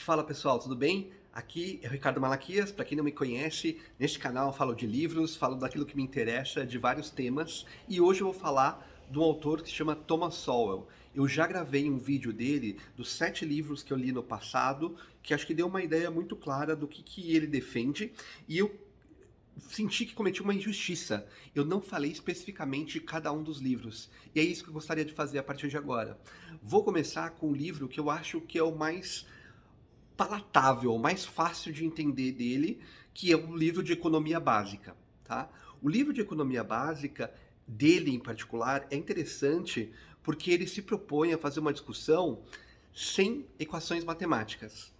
Fala pessoal, tudo bem? Aqui é o Ricardo Malaquias. Para quem não me conhece, neste canal eu falo de livros, falo daquilo que me interessa, de vários temas, e hoje eu vou falar de um autor que se chama Thomas Sowell. Eu já gravei um vídeo dele, dos 7 livros que eu li no passado, que acho que deu uma ideia muito clara do que ele defende, e eu senti que cometi uma injustiça. Eu não falei especificamente de cada um dos livros, e é isso que eu gostaria de fazer a partir de agora. Vou começar com o livro que eu acho que é o mais palatável, mais fácil de entender dele, que é o livro de economia básica, tá? O livro de economia básica dele em particular é interessante porque ele se propõe a fazer uma discussão sem equações matemáticas.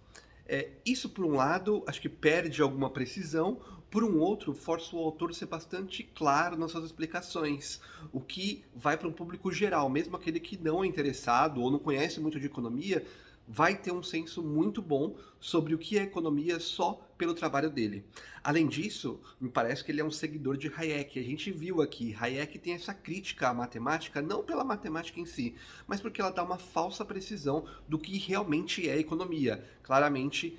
Isso, por um lado, acho que perde alguma precisão, por um outro, força o autor a ser bastante claro nas suas explicações, o que vai para um público geral, mesmo aquele que não é interessado ou não conhece muito de economia, vai ter um senso muito bom sobre o que é economia só pelo trabalho dele. Além disso, me parece que ele é um seguidor de Hayek. A gente viu aqui, Hayek tem essa crítica à matemática, não pela matemática em si, mas porque ela dá uma falsa precisão do que realmente é economia. Claramente,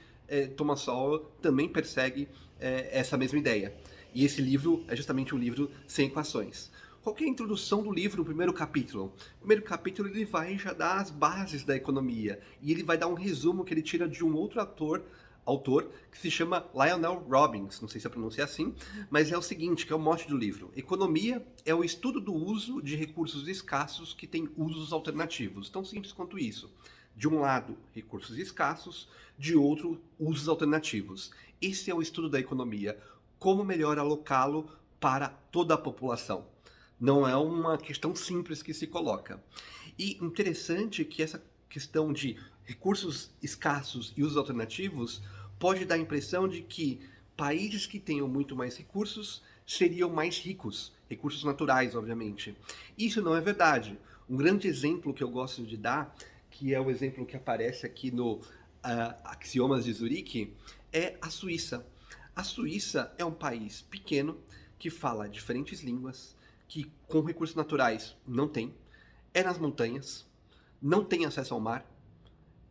Thomas Sowell também persegue essa mesma ideia. E esse livro é justamente um livro sem equações. Qual que é a introdução do livro, o primeiro capítulo? O primeiro capítulo ele vai já dar as bases da economia e ele vai dar um resumo que ele tira de um outro autor que se chama Lionel Robbins, não sei se a pronúncia é assim, mas é o seguinte, que é o mote do livro. Economia é o estudo do uso de recursos escassos que têm usos alternativos. Tão simples quanto isso. De um lado, recursos escassos, de outro, usos alternativos. Esse é o estudo da economia. Como melhor alocá-lo para toda a população. Não é uma questão simples que se coloca. E interessante que essa questão de recursos escassos e usos alternativos pode dar a impressão de que países que tenham muito mais recursos seriam mais ricos, recursos naturais, obviamente. Isso não é verdade. Um grande exemplo que eu gosto de dar, que é o exemplo que aparece aqui no Axiomas de Zurique, é a Suíça. A Suíça é um país pequeno que fala diferentes línguas, que com recursos naturais não tem, é nas montanhas, não tem acesso ao mar,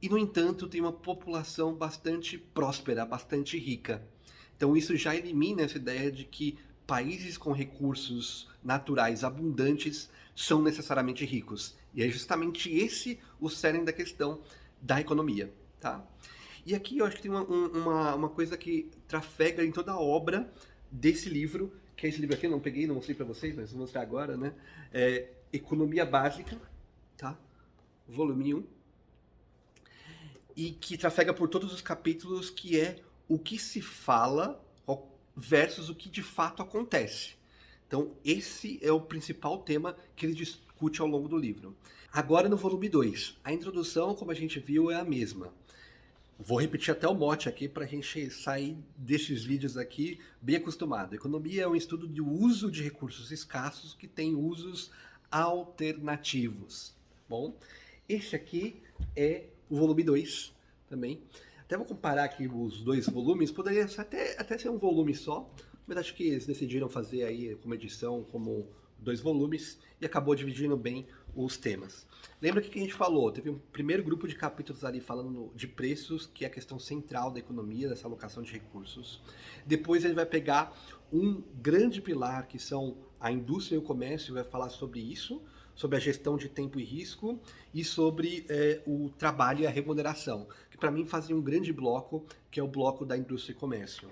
e no entanto tem uma população bastante próspera, bastante rica. Então isso já elimina essa ideia de que países com recursos naturais abundantes são necessariamente ricos. E é justamente esse o cerne da questão da economia, tá? E aqui eu acho que tem uma coisa que trafega em toda a obra desse livro, que é esse livro aqui, eu não peguei, não mostrei para vocês, mas vou mostrar agora, né? Economia Básica, tá? Volume 1. E que trafega por todos os capítulos, que é o que se fala versus o que de fato acontece. Então, esse é o principal tema que ele discute ao longo do livro. Agora, no volume 2, a introdução, como a gente viu, é a mesma. Vou repetir até o mote aqui para a gente sair desses vídeos aqui bem acostumado. Economia é um estudo do uso de recursos escassos que tem usos alternativos. Bom, esse aqui é o volume 2 também. Até vou comparar aqui os dois volumes, poderia até ser um volume só, mas acho que eles decidiram fazer aí como edição, como 2 volumes, e acabou dividindo bem os temas. Lembra que a gente falou, teve um primeiro grupo de capítulos ali falando de preços, que é a questão central da economia, dessa alocação de recursos. Depois ele vai pegar um grande pilar, que são a indústria e o comércio, e vai falar sobre isso, sobre a gestão de tempo e risco e sobre o trabalho e a remuneração, que para mim fazem um grande bloco, que é o bloco da indústria e comércio.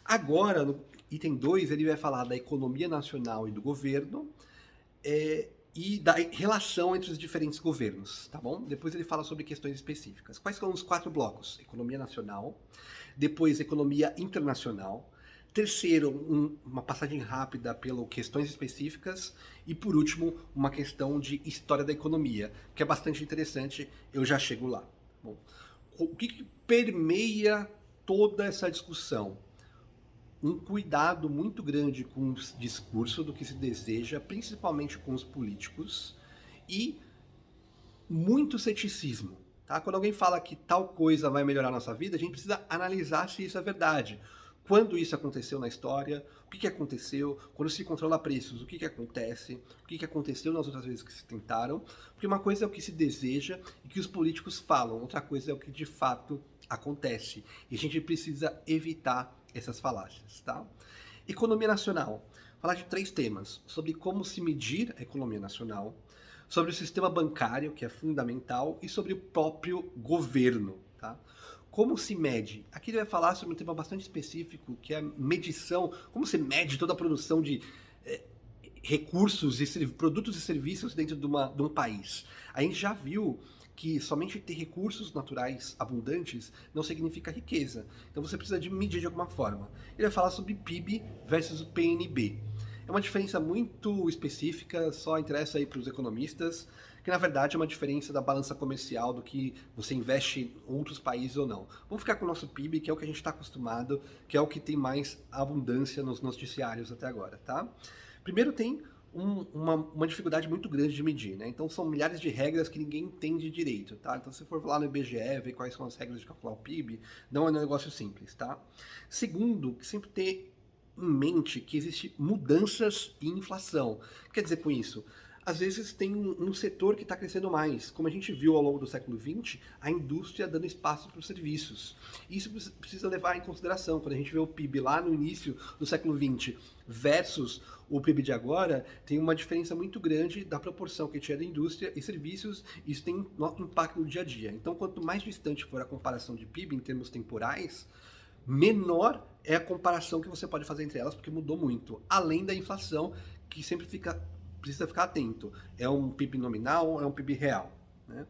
Agora, no item 2, ele vai falar da economia nacional e do governo e da relação entre os diferentes governos, tá bom? Depois ele fala sobre questões específicas. Quais são os 4 blocos? Economia nacional, depois economia internacional, terceiro, uma passagem rápida pelas questões específicas e, por último, uma questão de história da economia, que é bastante interessante, eu já chego lá. Bom, o que permeia toda essa discussão? Um cuidado muito grande com o discurso do que se deseja, principalmente com os políticos, e muito ceticismo. Tá? Quando alguém fala que tal coisa vai melhorar a nossa vida, a gente precisa analisar se isso é verdade. Quando isso aconteceu na história, o que aconteceu, quando se controla preços, o que acontece, o que aconteceu nas outras vezes que se tentaram, porque uma coisa é o que se deseja e que os políticos falam, outra coisa é o que de fato Acontece. E a gente precisa evitar essas falácias, tá? Economia nacional. Falar de 3 temas. Sobre como se medir a economia nacional, sobre o sistema bancário, que é fundamental, e sobre o próprio governo, tá? Como se mede? Aqui ele vai falar sobre um tema bastante específico, que é a medição, como se mede toda a produção de recursos e produtos e serviços dentro de um país. A gente já viu que somente ter recursos naturais abundantes não significa riqueza. Então você precisa de medir de alguma forma. Ele vai falar sobre PIB versus o PNB. É uma diferença muito específica, só interessa aí para os economistas, que na verdade é uma diferença da balança comercial, do que você investe em outros países ou não. Vamos ficar com o nosso PIB, que é o que a gente está acostumado, que é o que tem mais abundância nos noticiários até agora, tá? Primeiro tem uma dificuldade muito grande de medir, né? Então são milhares de regras que ninguém entende direito, tá? Então se for lá no IBGE, ver quais são as regras de calcular o PIB, não é um negócio simples, tá? Segundo, que sempre ter em mente que existem mudanças e inflação. Quer dizer com isso? Às vezes tem um setor que está crescendo mais. Como a gente viu ao longo do século XX, a indústria dando espaço para os serviços. Isso precisa levar em consideração. Quando a gente vê o PIB lá no início do século XX versus o PIB de agora, tem uma diferença muito grande da proporção que tinha da indústria e serviços. Isso tem impacto no dia a dia. Então, quanto mais distante for a comparação de PIB em termos temporais, menor é a comparação que você pode fazer entre elas, porque mudou muito. Além da inflação, que sempre precisa ficar atento. É um PIB nominal, é um PIB real, né?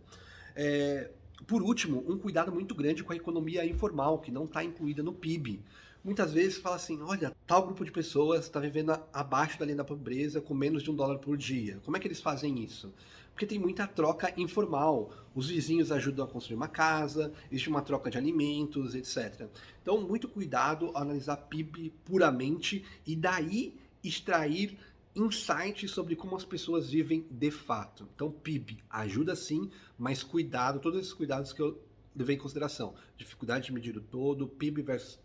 Por último, um cuidado muito grande com a economia informal, que não está incluída no PIB. Muitas vezes fala assim, olha, tal grupo de pessoas está vivendo abaixo da linha da pobreza com menos de $1 por dia. Como é que eles fazem isso? Porque tem muita troca informal. Os vizinhos ajudam a construir uma casa, existe uma troca de alimentos, etc. Então, muito cuidado ao analisar PIB puramente e daí extrair insights sobre como as pessoas vivem de fato. Então, PIB ajuda sim, mas cuidado, todos esses cuidados que eu levei em consideração. Dificuldade de medir o todo, PIB versus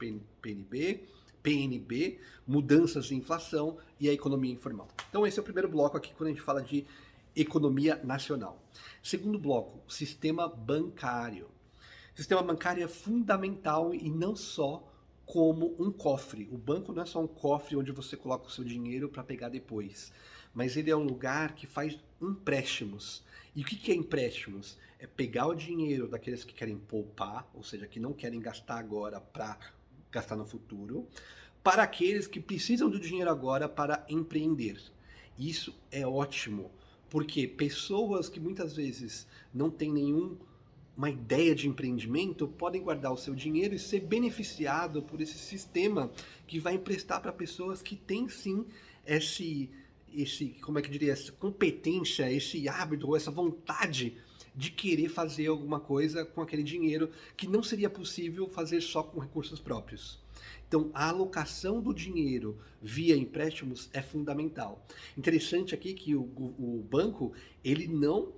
PNB, mudanças de inflação e a economia informal. Então, esse é o primeiro bloco aqui quando a gente fala de economia nacional. Segundo bloco, sistema bancário. O sistema bancário é fundamental e não só como um cofre. O banco não é só um cofre onde você coloca o seu dinheiro para pegar depois, mas ele é um lugar que faz empréstimos. E o que é empréstimos? É pegar o dinheiro daqueles que querem poupar, ou seja, que não querem gastar agora para gastar no futuro, para aqueles que precisam do dinheiro agora para empreender. Isso é ótimo, porque pessoas que muitas vezes não têm uma ideia de empreendimento podem guardar o seu dinheiro e ser beneficiado por esse sistema que vai emprestar para pessoas que têm sim como é que eu diria, essa competência, esse hábito, ou essa vontade de querer fazer alguma coisa com aquele dinheiro que não seria possível fazer só com recursos próprios. Então, a alocação do dinheiro via empréstimos é fundamental. Interessante aqui que o banco, ele não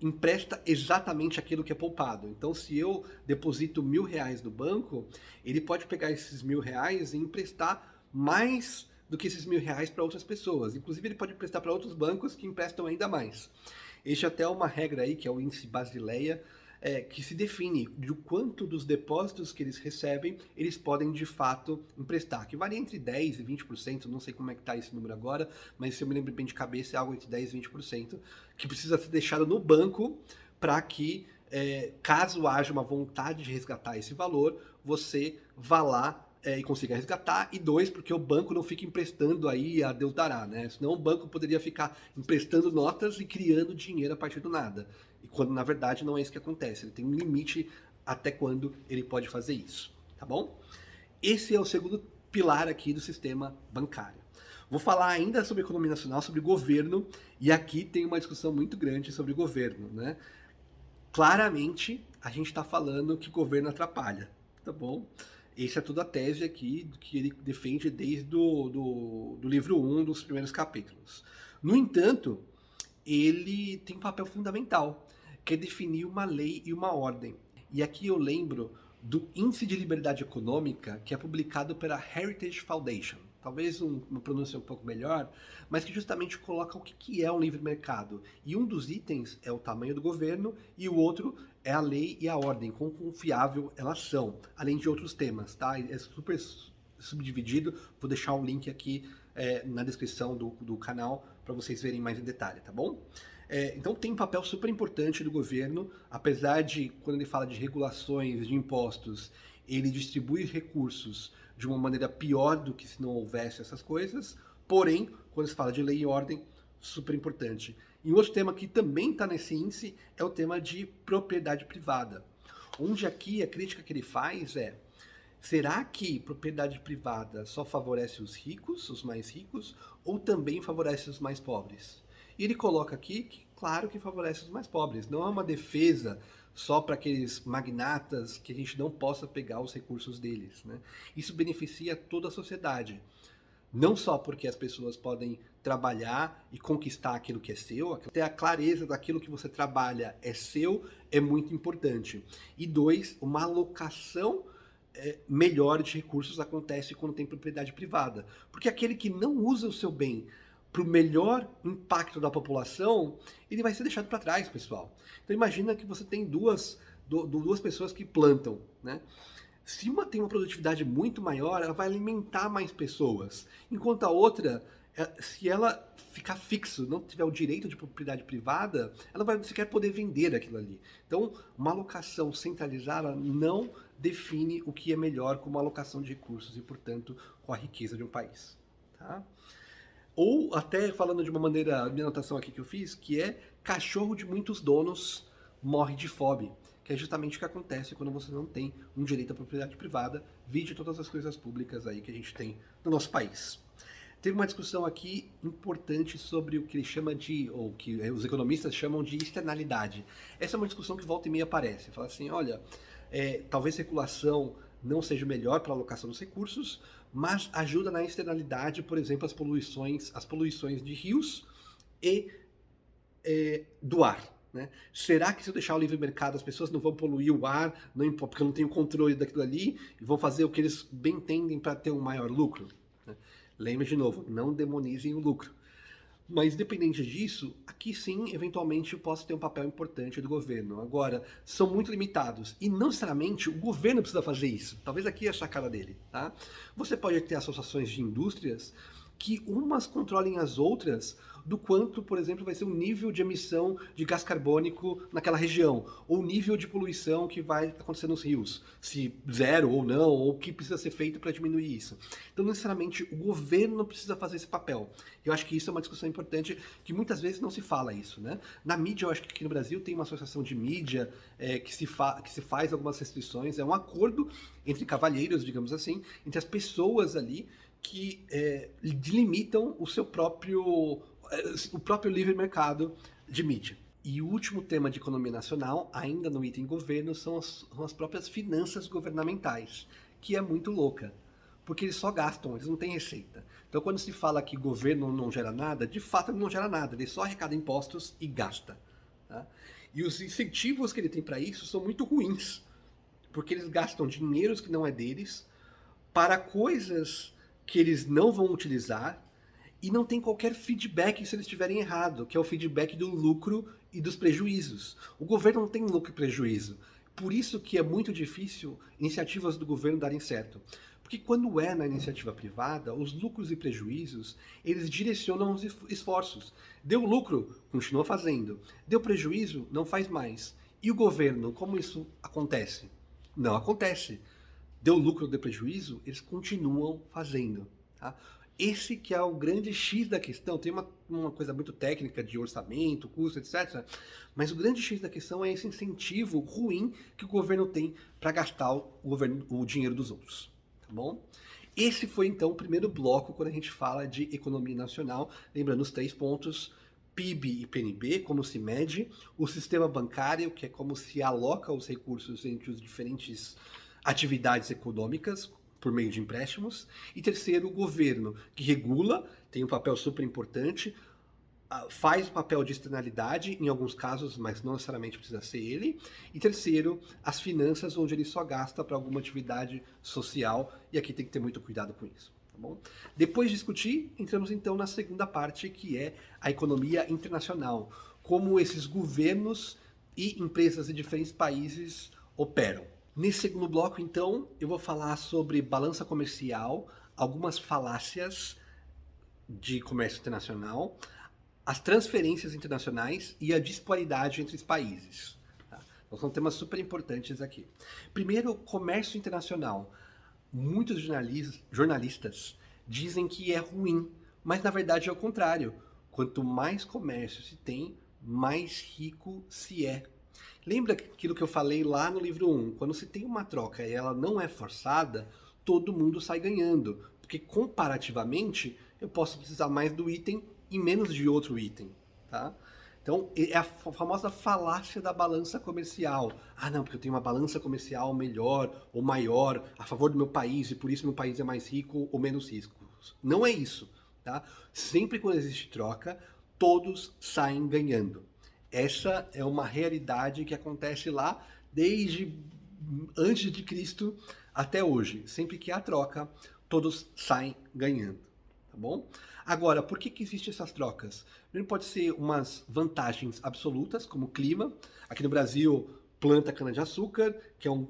empresta exatamente aquilo que é poupado. Então, se eu deposito R$1.000 no banco, ele pode pegar esses R$1.000 e emprestar mais do que esses R$1.000 para outras pessoas. Inclusive, ele pode emprestar para outros bancos que emprestam ainda mais. Este é até uma regra aí, que é o índice Basileia, que se define de quanto dos depósitos que eles recebem, eles podem de fato emprestar, que varia entre 10% e 20%, não sei como é que está esse número agora, mas se eu me lembro bem de cabeça, é algo entre 10% e 20%, que precisa ser deixado no banco para que, caso haja uma vontade de resgatar esse valor, você vá lá e consiga resgatar, e 2, porque o banco não fica emprestando aí a Deus dará, né? Senão o banco poderia ficar emprestando notas e criando dinheiro a partir do nada. E quando na verdade não é isso que acontece. Ele tem um limite até quando ele pode fazer isso, tá bom? Esse é o segundo pilar aqui do sistema bancário. Vou falar ainda sobre economia nacional, sobre governo, e aqui tem uma discussão muito grande sobre governo, né? Claramente, a gente está falando que governo atrapalha, tá bom? Essa é toda a tese aqui que ele defende desde do livro 1 dos primeiros capítulos. No entanto, ele tem um papel fundamental, que é definir uma lei e uma ordem. E aqui eu lembro do Índice de Liberdade Econômica, que é publicado pela Heritage Foundation. talvez uma pronúncia um pouco melhor, mas que justamente coloca o que é um livre mercado. E um dos itens é o tamanho do governo e o outro é a lei e a ordem, quão confiável elas são, além de outros temas, tá? É super subdividido, vou deixar o link aqui na descrição do canal para vocês verem mais em detalhe, tá bom? Então tem um papel super importante do governo, apesar de, quando ele fala de regulações, de impostos, ele distribui recursos de uma maneira pior do que se não houvesse essas coisas, porém, quando se fala de lei e ordem, super importante. E um outro tema que também está nesse índice é o tema de propriedade privada, onde aqui a crítica que ele faz é: será que propriedade privada só favorece os ricos, os mais ricos, ou também favorece os mais pobres? E ele coloca aqui que, claro que favorece os mais pobres. Não é uma defesa só para aqueles magnatas que a gente não possa pegar os recursos deles, né? Isso beneficia toda a sociedade. Não só porque as pessoas podem trabalhar e conquistar aquilo que é seu, ter a clareza daquilo que você trabalha é seu é muito importante. E dois, uma alocação melhor de recursos acontece quando tem propriedade privada. Porque aquele que não usa o seu bem para o melhor impacto da população, ele vai ser deixado para trás, pessoal. Então imagina que você tem duas pessoas que plantam, né? Se uma tem uma produtividade muito maior, ela vai alimentar mais pessoas, enquanto a outra, se ela ficar fixo, não tiver o direito de propriedade privada, ela vai sequer poder vender aquilo ali. Então, uma alocação centralizada não define o que é melhor como alocação de recursos e, portanto, com a riqueza de um país. Tá? Ou até falando de uma maneira, minha anotação aqui que eu fiz, que é cachorro de muitos donos morre de fome, que é justamente o que acontece quando você não tem um direito à propriedade privada, vide todas as coisas públicas aí que a gente tem no nosso país. Teve uma discussão aqui importante sobre o que ele chama de, ou que os economistas chamam de externalidade. Essa é uma discussão que volta e meia aparece. Fala assim, olha, talvez regulação não seja melhor para a alocação dos recursos, mas ajuda na externalidade, por exemplo, as poluições de rios e do ar. Né? Será que se eu deixar o livre mercado as pessoas não vão poluir o ar, não importa, porque eu não tenho controle daquilo ali, e vão fazer o que eles bem entendem para ter um maior lucro? Né? Lembre de novo, não demonizem o lucro. Mas independente disso, aqui sim, eventualmente, eu posso ter um papel importante do governo. Agora, são muito limitados. E não necessariamente o governo precisa fazer isso. Talvez aqui é a sacada dele. Tá? Você pode ter associações de indústrias que umas controlem as outras do quanto, por exemplo, vai ser o nível de emissão de gás carbônico naquela região, ou o nível de poluição que vai acontecer nos rios, se zero ou não, ou o que precisa ser feito para diminuir isso. Então, necessariamente, o governo precisa fazer esse papel. Eu acho que isso é uma discussão importante, que muitas vezes não se fala isso, né? Na mídia, eu acho que aqui no Brasil tem uma associação de mídia que se faz algumas restrições, é um acordo entre cavalheiros, digamos assim, entre as pessoas ali, que delimitam o próprio livre mercado de mídia. E o último tema de economia nacional, ainda no item governo, são as próprias finanças governamentais, que é muito louca, porque eles só gastam, eles não têm receita. Então quando se fala que governo não gera nada, de fato ele não gera nada, ele só arrecada impostos e gasta. Tá? E os incentivos que ele tem para isso são muito ruins, porque eles gastam dinheiros que não é deles para coisas que eles não vão utilizar e não tem qualquer feedback se eles estiverem errado, que é o feedback do lucro e dos prejuízos. O governo não tem lucro e prejuízo. Por isso que é muito difícil iniciativas do governo darem certo. Porque quando é na iniciativa privada, os lucros e prejuízos, eles direcionam os esforços. Deu lucro, continua fazendo. Deu prejuízo, não faz mais. E o governo, como isso acontece? Não acontece. Deu lucro ou deu prejuízo, eles continuam fazendo. Tá? Esse que é o grande X da questão. Tem uma coisa muito técnica de orçamento, custo, etc. Mas o grande X da questão é esse incentivo ruim que o governo tem para gastar o dinheiro dos outros. Tá bom? Esse foi então o primeiro bloco quando a gente fala de economia nacional. Lembrando os 3 pontos: PIB e PNB, como se mede, o sistema bancário, que é como se aloca os recursos entre os diferentes atividades econômicas por meio de empréstimos, e terceiro, o governo, que regula, tem um papel super importante, faz o papel de externalidade, em alguns casos, mas não necessariamente precisa ser ele, e terceiro, as finanças, onde ele só gasta para alguma atividade social, e aqui tem que ter muito cuidado com isso. bom? Depois de discutir, entramos então na segunda parte, que é a economia internacional. Como esses governos e empresas de diferentes países operam. Nesse segundo bloco, então, eu vou falar sobre balança comercial, algumas falácias de comércio internacional, as transferências internacionais e a disparidade entre os países. Tá? Então, são temas super importantes aqui. Primeiro, comércio internacional. Muitos jornalistas dizem que é ruim, mas na verdade é o contrário. Quanto mais comércio se tem, mais rico se é. Lembra aquilo que eu falei lá no livro 1? Quando se tem uma troca e ela não é forçada, todo mundo sai ganhando. Porque comparativamente, eu posso precisar mais do item e menos de outro item. Tá? Então, é a famosa falácia da balança comercial. Ah, não, porque eu tenho uma balança comercial melhor ou maior a favor do meu país e por isso meu país é mais rico ou menos rico. Não é isso. Tá? Sempre quando existe troca, todos saem ganhando. Essa é uma realidade que acontece lá desde antes de Cristo até hoje. Sempre que há troca, todos saem ganhando. Tá bom? Agora, por que existem essas trocas? Primeiro pode ser umas vantagens absolutas, como o clima. Aqui no Brasil, planta cana-de-açúcar, que é um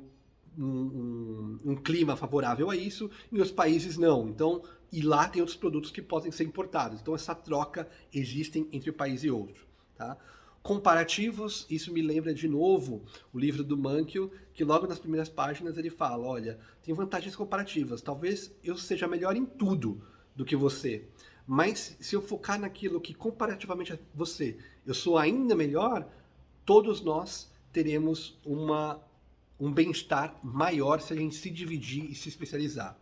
clima favorável a isso. Em outros países, não. Então, e lá tem outros produtos que podem ser importados. Então, essa troca existe entre um país e outro. Tá? Comparativos, isso me lembra de novo o livro do Mankiw, que logo nas primeiras páginas ele fala, olha, tem vantagens comparativas, talvez eu seja melhor em tudo do que você, mas se eu focar naquilo que comparativamente a você, eu sou ainda melhor, todos nós teremos um bem-estar maior se a gente se dividir e se especializar.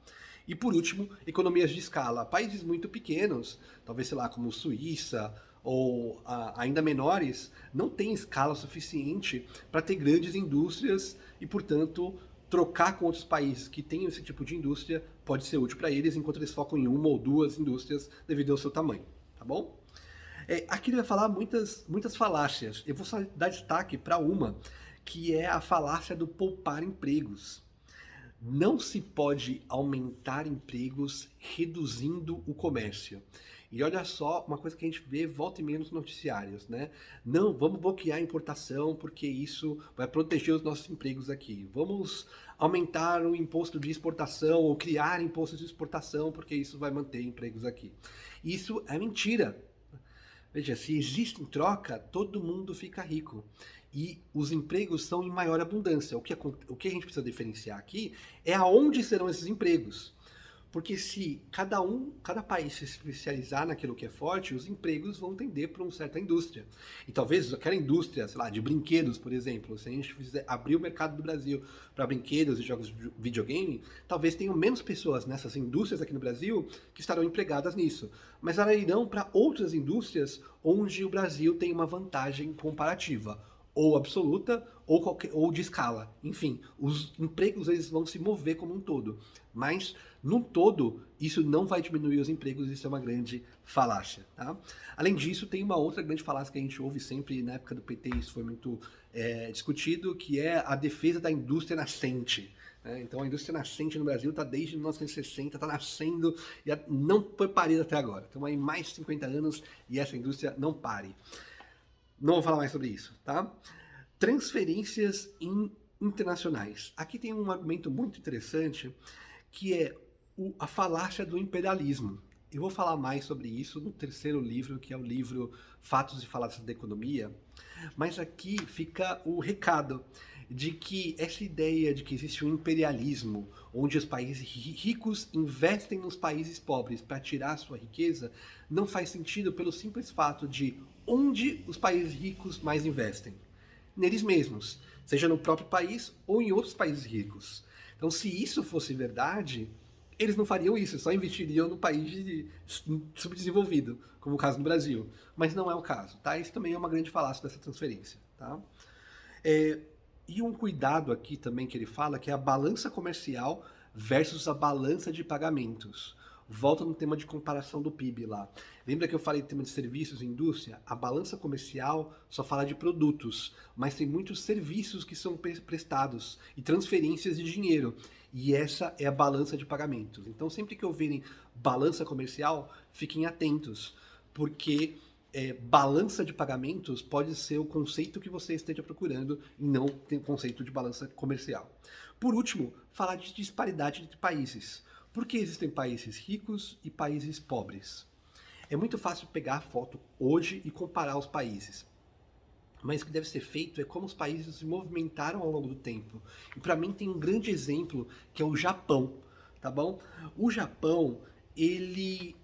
E por último, economias de escala. Países muito pequenos, talvez, sei lá, como Suíça, ou ainda menores, não têm escala suficiente para ter grandes indústrias e, portanto, trocar com outros países que têm esse tipo de indústria pode ser útil para eles, enquanto eles focam em uma ou duas indústrias devido ao seu tamanho, tá bom? Aqui ele vai falar muitas falácias. Eu vou só dar destaque para uma, que é a falácia do poupar empregos. Não se pode aumentar empregos reduzindo o comércio. E olha só, uma coisa que a gente vê volta e meia nos noticiários, né? Não, vamos bloquear a importação porque isso vai proteger os nossos empregos aqui. Vamos aumentar o imposto de exportação ou criar impostos de exportação porque isso vai manter empregos aqui. Isso é mentira. Veja, se existe troca, todo mundo fica rico. E os empregos são em maior abundância. O que a gente precisa diferenciar aqui é aonde serão esses empregos. Porque se cada país se especializar naquilo que é forte, os empregos vão tender para uma certa indústria. E talvez aquela indústria, sei lá, de brinquedos, por exemplo, se a gente abrir o mercado do Brasil para brinquedos e jogos de videogame, talvez tenham menos pessoas nessas indústrias aqui no Brasil que estarão empregadas nisso. Mas elas irão para outras indústrias onde o Brasil tem uma vantagem comparativa, ou absoluta, ou de escala. Enfim, os empregos eles vão se mover como um todo. Mas, no todo, isso não vai diminuir os empregos, isso é uma grande falácia. Tá? Além disso, tem uma outra grande falácia que a gente ouve sempre, na época do PT, isso foi muito discutido, que é a defesa da indústria nascente. Então, a indústria nascente no Brasil está desde 1960, está nascendo e não foi parida até agora. Então, aí mais de 50 anos e essa indústria não pare. Não vou falar mais sobre isso, tá? Transferências internacionais. Aqui tem um argumento muito interessante, que é a falácia do imperialismo. Eu vou falar mais sobre isso no terceiro livro, que é o livro Fatos e Falácias da Economia, mas aqui fica o recado de que essa ideia de que existe um imperialismo, onde os países ricos investem nos países pobres para tirar a sua riqueza, não faz sentido pelo simples fato de onde os países ricos mais investem. Neles mesmos, seja no próprio país ou em outros países ricos. Então, se isso fosse verdade, eles não fariam isso, só investiriam no país subdesenvolvido, como o caso do Brasil. Mas não é o caso, tá? Isso também é uma grande falácia dessa transferência, tá? E um cuidado aqui também que ele fala, que é a balança comercial versus a balança de pagamentos. volta no tema de comparação do PIB lá. Lembra que eu falei do tema de serviços e indústria? A balança comercial só fala de produtos, mas tem muitos serviços que são prestados e transferências de dinheiro. E essa é a balança de pagamentos. Então, sempre que ouvirem balança comercial, fiquem atentos, porque balança de pagamentos pode ser o conceito que você esteja procurando e não tem o conceito de balança comercial. Por último, falar de disparidade entre países. Por que existem países ricos e países pobres? É muito fácil pegar a foto hoje e comparar os países. Mas o que deve ser feito é como os países se movimentaram ao longo do tempo. E para mim tem um grande exemplo que é o Japão, tá bom? O Japão, ele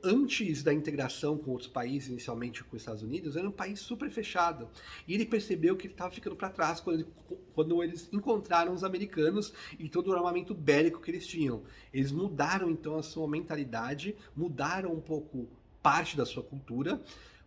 antes da integração com outros países, inicialmente com os Estados Unidos, era um país super fechado. E ele percebeu que ele estava ficando para trás quando eles encontraram os americanos e todo o armamento bélico que eles tinham. Eles mudaram então a sua mentalidade, mudaram um pouco parte da sua cultura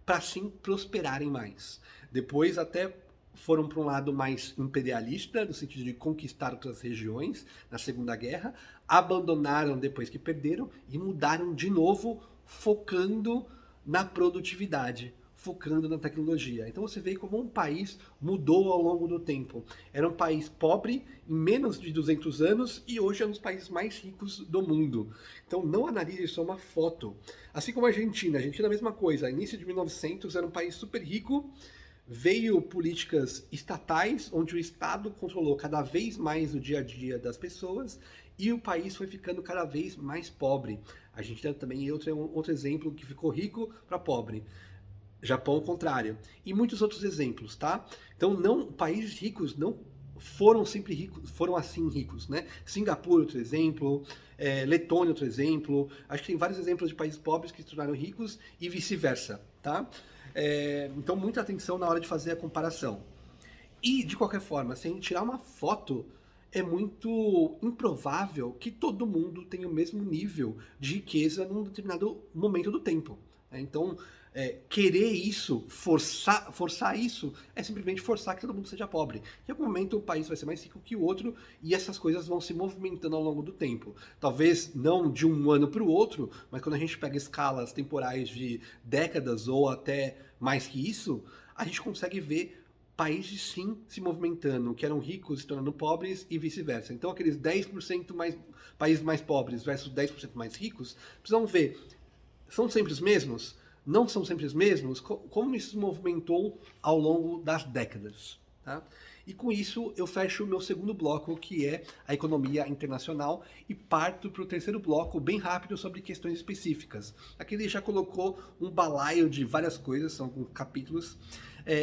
para assim prosperarem mais. Depois até foram para um lado mais imperialista, no sentido de conquistar outras regiões na Segunda Guerra, abandonaram depois que perderam e mudaram de novo, focando na produtividade, focando na tecnologia. Então você vê como um país mudou ao longo do tempo. Era um país pobre em menos de 200 anos e hoje é um dos países mais ricos do mundo. Então não analise só uma foto. Assim como a Argentina é a mesma coisa. Início de 1900 era um país super rico, veio políticas estatais, onde o Estado controlou cada vez mais o dia a dia das pessoas e o país foi ficando cada vez mais pobre. A Argentina também é outro exemplo que ficou rico para pobre. Japão, ao contrário. E muitos outros exemplos, tá? Então, não, países ricos não foram sempre ricos, foram assim ricos, né? Singapura, outro exemplo, Letônia, outro exemplo. Acho que tem vários exemplos de países pobres que se tornaram ricos e vice-versa, tá? Então, muita atenção na hora de fazer a comparação. E, de qualquer forma, se a gente tirar uma foto, é muito improvável que todo mundo tenha o mesmo nível de riqueza num determinado momento do tempo. Então, querer isso, forçar isso, é simplesmente forçar que todo mundo seja pobre. Em algum momento o país vai ser mais rico que o outro e essas coisas vão se movimentando ao longo do tempo. Talvez não de um ano para o outro, mas quando a gente pega escalas temporais de décadas ou até mais que isso, a gente consegue ver países sim se movimentando, que eram ricos se tornando pobres e vice-versa. Então aqueles 10% mais países mais pobres versus 10% mais ricos, precisam ver, são sempre os mesmos? Não são sempre os mesmos? Como isso se movimentou ao longo das décadas? Tá? E com isso eu fecho o meu segundo bloco, que é a economia internacional, e parto para o terceiro bloco bem rápido sobre questões específicas. Aqui ele já colocou um balaio de várias coisas, são alguns capítulos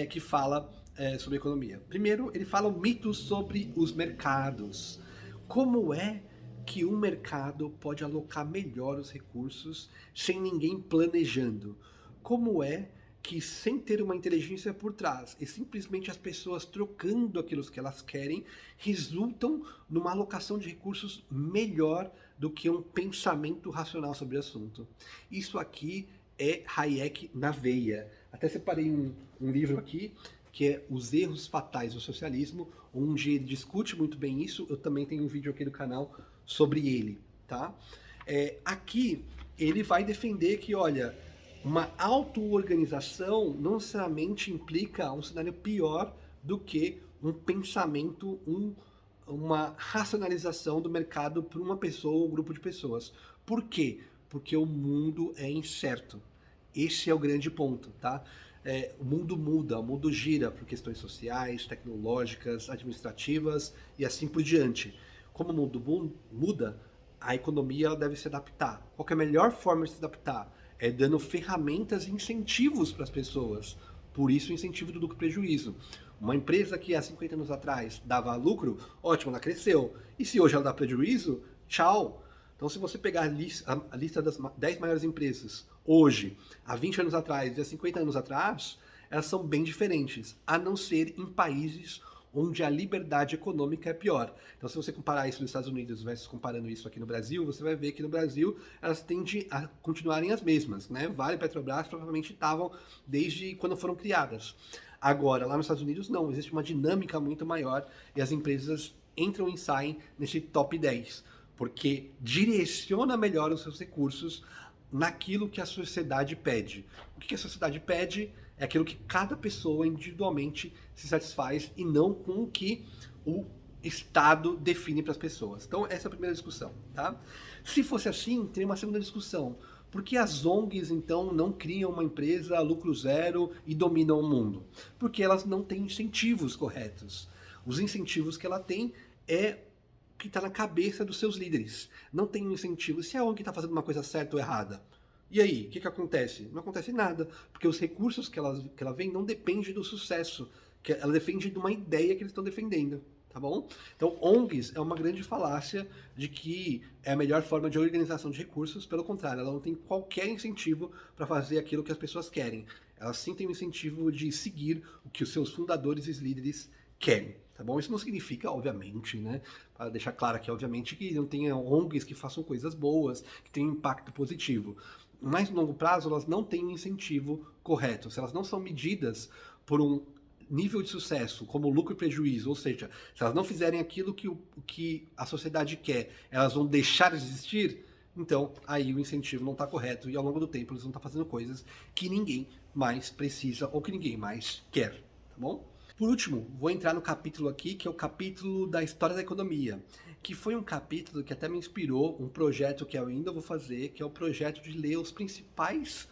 que fala sobre economia. Primeiro, ele fala mitos sobre os mercados. Como é que um mercado pode alocar melhor os recursos sem ninguém planejando? Como é que, sem ter uma inteligência por trás e simplesmente as pessoas trocando aquilo que elas querem, resultam numa alocação de recursos melhor do que um pensamento racional sobre o assunto? Isso aqui é Hayek na veia. Até separei um livro aqui, que é Os Erros Fatais do Socialismo, onde ele discute muito bem isso. Eu também tenho um vídeo aqui do canal sobre ele, tá? Aqui ele vai defender que, olha, uma auto-organização não necessariamente implica um cenário pior do que um pensamento, uma racionalização do mercado por uma pessoa ou um grupo de pessoas. Por quê? Porque o mundo é incerto. Esse é o grande ponto, tá? O mundo muda, o mundo gira por questões sociais, tecnológicas, administrativas e assim por diante. Como o mundo muda, a economia deve se adaptar. Qual que é a melhor forma de se adaptar? É dando ferramentas e incentivos para as pessoas. Por isso o incentivo do lucro-prejuízo. Uma empresa que há 50 anos atrás dava lucro, ótimo, ela cresceu. E se hoje ela dá prejuízo, tchau. Então, se você pegar a lista das 10 maiores empresas hoje, há 20 anos atrás e há 50 anos atrás, elas são bem diferentes, a não ser em países onde a liberdade econômica é pior. Então, se você comparar isso nos Estados Unidos versus comparando isso aqui no Brasil, você vai ver que no Brasil elas tendem a continuarem as mesmas, né? Vale e Petrobras provavelmente estavam desde quando foram criadas. Agora, lá nos Estados Unidos, não, existe uma dinâmica muito maior e as empresas entram e saem nesse top 10. porque direciona melhor os seus recursos naquilo que a sociedade pede. O que a sociedade pede é aquilo que cada pessoa individualmente se satisfaz e não com o que o Estado define para as pessoas. Então, essa é a primeira discussão, tá? Se fosse assim, teria uma segunda discussão. Por que as ONGs, então, não criam uma empresa a lucro zero e dominam o mundo? Porque elas não têm incentivos corretos. Os incentivos que ela tem é que está na cabeça dos seus líderes. Não tem um incentivo. Se a ONG está fazendo uma coisa certa ou errada, e aí, o que acontece? Não acontece nada, porque os recursos que ela vem não dependem do sucesso, que ela depende de uma ideia que eles estão defendendo, tá bom? Então, ONGs é uma grande falácia de que é a melhor forma de organização de recursos, pelo contrário, ela não tem qualquer incentivo para fazer aquilo que as pessoas querem. Ela sim tem o incentivo de seguir o que os seus fundadores e líderes querem, tá bom? Isso não significa, obviamente, né, para deixar claro aqui, obviamente, que não tenha ONGs que façam coisas boas, que tenham impacto positivo. Mas no longo prazo, elas não têm um incentivo correto. Se elas não são medidas por um nível de sucesso, como lucro e prejuízo, ou seja, se elas não fizerem aquilo que a sociedade quer, elas vão deixar de existir, então aí o incentivo não está correto e ao longo do tempo eles vão estar fazendo coisas que ninguém mais precisa ou que ninguém mais quer, tá bom? Por último, vou entrar no capítulo aqui, que é o capítulo da história da economia, que foi um capítulo que até me inspirou um projeto que eu ainda vou fazer, que é o projeto de ler os principais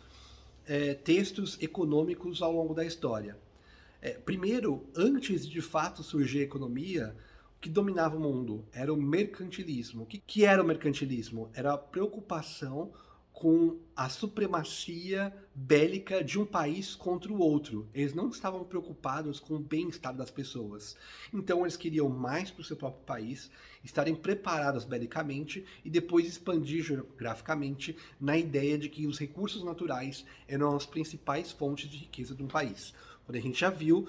textos econômicos ao longo da história. Primeiro, antes de fato surgir a economia, o que dominava o mundo era o mercantilismo. O que era o mercantilismo? Era a preocupação com a supremacia bélica de um país contra o outro. Eles não estavam preocupados com o bem-estar das pessoas. Então eles queriam mais para o seu próprio país, estarem preparados belicamente e depois expandir geograficamente na ideia de que os recursos naturais eram as principais fontes de riqueza de um país. Quando a gente já viu,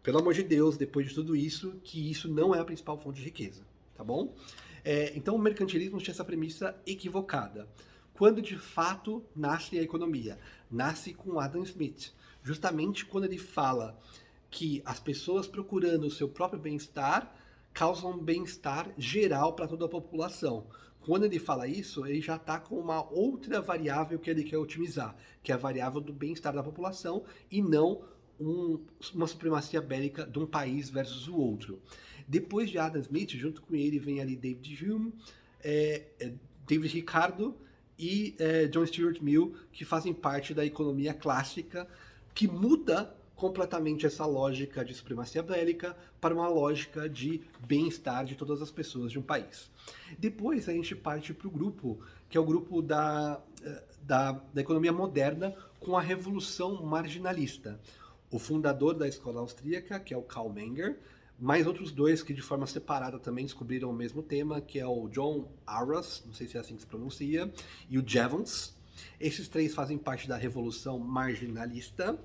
pelo amor de Deus, depois de tudo isso, que isso não é a principal fonte de riqueza, tá bom? Então o mercantilismo tinha essa premissa equivocada. Quando de fato nasce a economia? Nasce com Adam Smith, justamente quando ele fala que as pessoas procurando o seu próprio bem-estar causam um bem-estar geral para toda a população. Quando ele fala isso, ele já está com uma outra variável que ele quer otimizar, que é a variável do bem-estar da população e não uma supremacia bélica de um país versus o outro. Depois de Adam Smith, junto com ele vem ali David Hume, David Ricardo e John Stuart Mill, que fazem parte da economia clássica, que muda completamente essa lógica de supremacia bélica para uma lógica de bem-estar de todas as pessoas de um país. Depois a gente parte para o grupo, que é o grupo da economia moderna com a revolução marginalista. O fundador da escola austríaca, que é o Karl Menger, mais outros dois que de forma separada também descobriram o mesmo tema, que é o John Arras, não sei se é assim que se pronuncia, e o Jevons. Esses três fazem parte da revolução marginalista.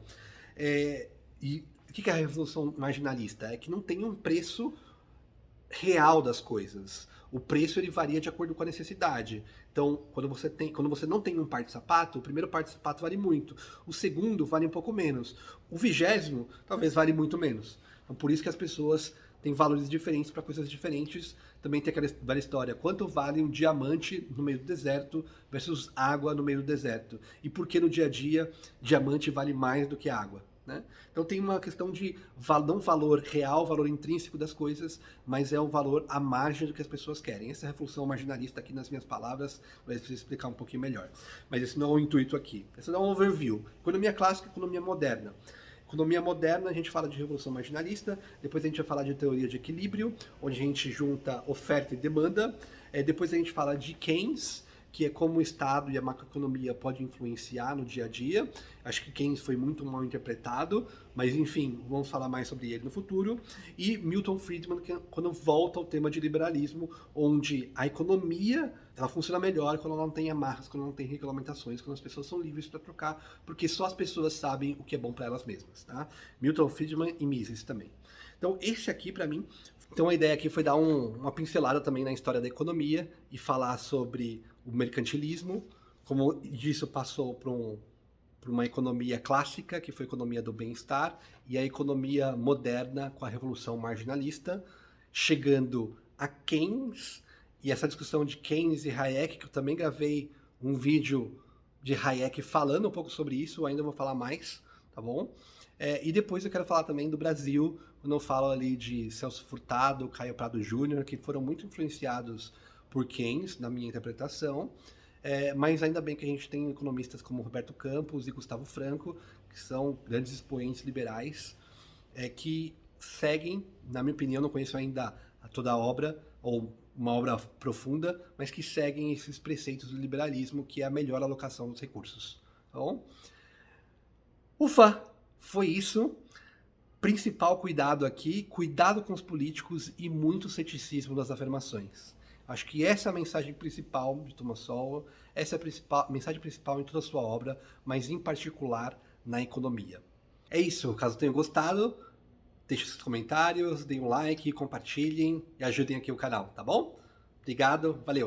E o que é a revolução marginalista? É que não tem um preço real das coisas. O preço ele varia de acordo com a necessidade. Então, quando você não tem um par de sapato, o primeiro par de sapato vale muito. O segundo vale um pouco menos. O 20º talvez vale muito menos. Então, por isso que as pessoas têm valores diferentes para coisas diferentes. Também tem aquela velha história. Quanto vale um diamante no meio do deserto versus água no meio do deserto? E por que no dia a dia diamante vale mais do que água? Né? Então tem uma questão de não valor real, valor intrínseco das coisas, mas é o valor à margem do que as pessoas querem. Essa é a revolução marginalista aqui nas minhas palavras, mas preciso explicar um pouquinho melhor. Mas esse não é o intuito aqui. Esse é um overview. Economia clássica, economia moderna. Economia moderna, a gente fala de revolução marginalista, depois a gente vai falar de teoria de equilíbrio, onde a gente junta oferta e demanda, depois a gente fala de Keynes, que é como o Estado e a macroeconomia podem influenciar no dia a dia. Acho que Keynes foi muito mal interpretado, mas enfim, vamos falar mais sobre ele no futuro. E Milton Friedman, que é quando volta ao tema de liberalismo, onde a economia ela funciona melhor quando ela não tem amarras, quando ela não tem regulamentações, quando as pessoas são livres para trocar, porque só as pessoas sabem o que é bom para elas mesmas. Tá? Milton Friedman e Mises também. Então, esse aqui, para mim, então a ideia aqui foi dar uma pincelada também na história da economia e falar sobre o mercantilismo, como disso passou para uma economia clássica, que foi a economia do bem-estar, e a economia moderna com a revolução marginalista, chegando a Keynes e essa discussão de Keynes e Hayek, que eu também gravei um vídeo de Hayek falando um pouco sobre isso, ainda vou falar mais, tá bom? E depois eu quero falar também do Brasil, quando eu falo ali de Celso Furtado, Caio Prado Júnior, que foram muito influenciados por Keynes, na minha interpretação, mas ainda bem que a gente tem economistas como Roberto Campos e Gustavo Franco, que são grandes expoentes liberais, que seguem, na minha opinião, não conheço ainda toda a obra, ou uma obra profunda, mas que seguem esses preceitos do liberalismo, que é a melhor alocação dos recursos. Tá bom? Ufa! Foi isso. Principal cuidado aqui, cuidado com os políticos e muito ceticismo das afirmações. Acho que essa é a mensagem principal de Thomas Sowell, essa é a mensagem principal em toda a sua obra, mas em particular na economia. É isso, caso tenham gostado, deixem seus comentários, deem um like, compartilhem e ajudem aqui o canal, tá bom? Obrigado, valeu!